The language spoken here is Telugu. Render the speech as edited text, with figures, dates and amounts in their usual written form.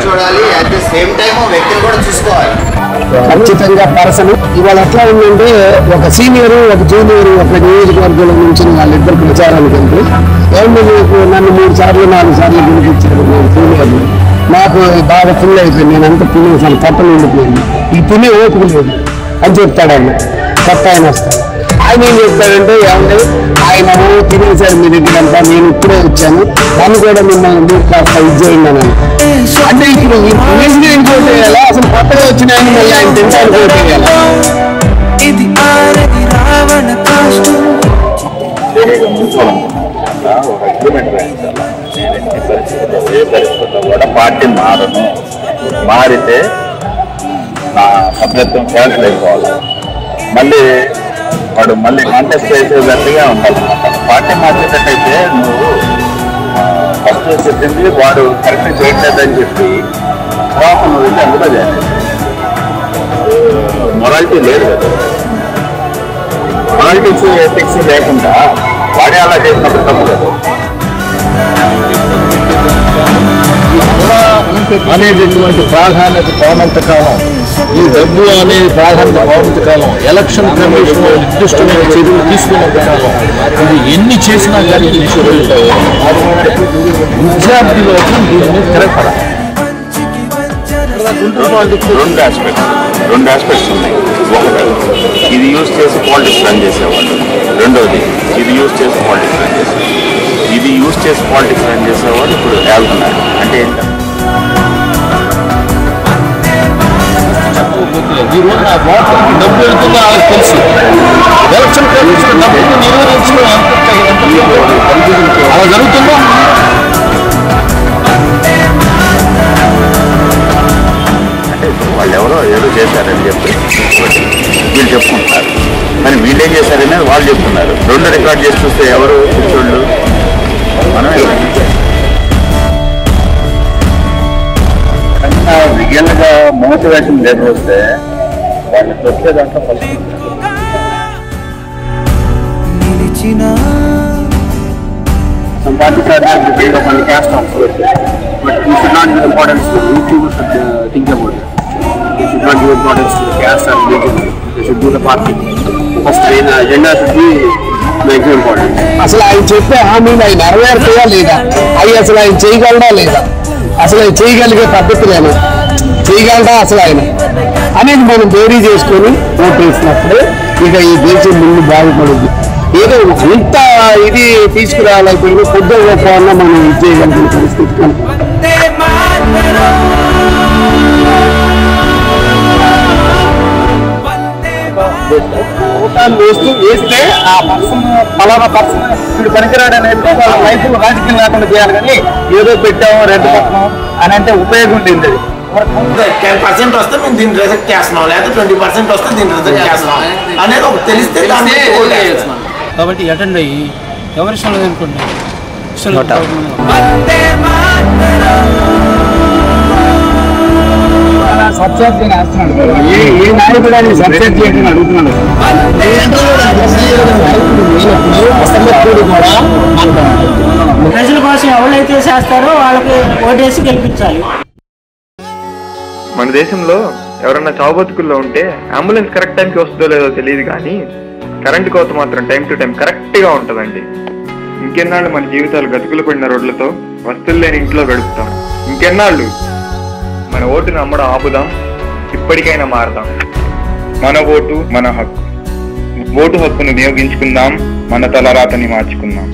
చూడాలి, అట్ ది సేమ్ టైం వ్యక్తిని కూడా చూసుకోవాలి. ఖచ్చితంగా పర్సన్ ఇవాళ ఎట్లా ఉందంటే ఒక సీనియర్ ఒక జూనియర్ ఒక నియోజకవర్గంలో నుంచి వాళ్ళిద్దరు ప్రచారానికి వెళ్తే ఏమి నన్ను 3 సార్లు 4 సార్లు గెలిపించారు నేను సీనియర్లు, నాకు బాగా ఫుల్ అయిపోయింది, నేను అంతా తినేసాను, పట్టణం ఉండిపోయింది, ఈ తినే ఓపిక లేదు అని చెప్తాడు ఆయన. కొత్త ఆయన వస్తాడు, ఆయన ఏం చెప్తాడంటే ఏమంటే ఆయన తినేసారు మీ దగ్గరంతా, నేను ఇప్పుడే వచ్చాను, దాన్ని కూడా మిమ్మల్ని మీరు కాస్త ఇది చేయండి అని. అంటే ఇప్పుడు తినేసి ఇంకోటి వేయాలా, అసలు కొత్తగా వచ్చిన ఆయన మళ్ళీ ఆయన తింటాను కోటి వేయాలా? కూడా పార్టీ మారను, మారితే నా సభ్యత్వం క్యాన్సిల్ అయిపోవాలి, మళ్ళీ వాడు మళ్ళీ కాంటెస్ట్ చేసేటట్టుగా ఉండాలన్నమాట. పార్టీ మార్చేటట్టయితే నువ్వు ఫస్ట్ చెప్పింది వాడు కరెక్ట్ చేయట్లేదని చెప్పి తర్వాత నువ్వు వెళ్ళి అందులో చేయాలి. మొరాలిటీ లేదు కదా, మొరాలిటీస్ ఎథిక్స్ లేకుండా వాడే అలా చేసినప్పుడు తప్పు కదా. అనేటటువంటి ప్రాధాన్యత పోనంత కాలం, ఈ డబ్బు అనేది ప్రాధాన్యత పోనంత కాలం, ఎలక్షన్ కమిషన్ నిర్దిష్టమైన చర్యలు తీసుకున్నంత కాలం, ఇది ఎన్ని చేసినా కానీ విద్యార్థిలో దీని మీద తిరగపడాలి. రెండు ఆస్పెక్ట్స్ ఉన్నాయి. ఒకటి ఇది యూజ్ చేసి పాలిటిక్స్ రన్ చేసేవాళ్ళు, రెండోది ఇది యూజ్ చేసి పాలిటిక్స్ రన్ చేసేవాళ్ళు. ఇది యూజ్ చేసి పాలిటిక్స్ రన్ చేసేవాళ్ళు ఇప్పుడు వెళ్తున్నారు. అంటే ఈ రోజు నా వాటర్ డబ్బు వెళ్తుందో వాళ్ళకి తెలుసు. ఎలక్షన్ కమిషన్ డబ్బును నిర్వహించడం అలా జరుగుతుందో. అంటే వాళ్ళు ఎవరో ఏదో చేశారని చెప్పి వీళ్ళు చెప్పుకుంటున్నారు, కానీ వీళ్ళేం చేశారని వాళ్ళు చెప్తున్నారు. రెండు రికార్డ్ చేసి చూస్తే ఎవరు కూర్చోళ్ళు మనమే. రియల్గా మోటివేషన్ లేకపోతే వాళ్ళని వచ్చే దాంట్లో Some parties are not built upon the caste also, but we should not give importance to YouTubers should think about it. They should not give importance to the caste or religion. They should do the party. First, the agenda should be make important. అసలు ఆయన చెప్పే హామీలు ఆయన నెరవేరుతాయా లేదా, అవి అసలు ఆయన చేయగలడా లేదా, అసలు ఆయన చేయగలిగే పద్ధతులేనా, చేయగలరా అసలు ఆయన అనేది మనం బేరీ చేసుకొని ఓటు వేసినప్పుడే ఇక ఈ దేశం ముందు బాగుపడుద్ది. ఏదో ఇంత ఇది తీసుకురావాలనుకుని కొద్దిగా గొప్ప మనం ఇది చేయగలిగిన పరిస్థితి ఓటాలు వేస్తే ఆ పర్సన్ పలానా పర్సన్ వీడు పనికిరాడు అనేది వాళ్ళ లైఫ్లో రాజకీయం లేకుండా చేయాలి. కానీ ఏదో పెట్టాము రెండు పక్కన అని అంటే ఉపయోగం ఉంటుంది. 10% వస్తే మేము దీన్ని రిజెక్ట్ చేస్తున్నాం, లేదా 20% వస్తే దీన్ని రిజెక్ట్ చేస్తున్నాం అనేది ఒక తెలిస్తే కాబట్టి అటెండ్ అయ్యి ఎవరి ఇష్టం లేదనుకోండి సబ్జెక్ట్ వేస్తున్నాడు, ఏ నాయకుడు అని సబ్జెక్ట్ చేయడం అడుగుతున్నాడు. ప్రజల కోసం ఎవరైతే చేస్తారో వాళ్ళకి ఓటేసి గెలిపించాలి. మన దేశంలో ఎవరన్నా చావు బతుకుల్లో ఉంటే అంబులెన్స్ కరెక్ట్ టైంకి వస్తుందో లేదో తెలియదు, కానీ కరెంటు కోత మాత్రం టైం టు టైం కరెక్ట్గా ఉంటుందండి. ఇంకెన్నాళ్ళు మన జీవితాలు గతుకులు పడిన రోడ్లతో వస్తువులు లేని ఇంట్లో గడుపుతాం. ఇంకెన్నాళ్ళు మన ఓటును అమ్మడం ఆపుదాం, ఇప్పటికైనా మారదాం. మన ఓటు మన హక్కు, ఓటు హక్కును వినియోగించుకుందాం, మన తలరాతని మార్చుకుందాం.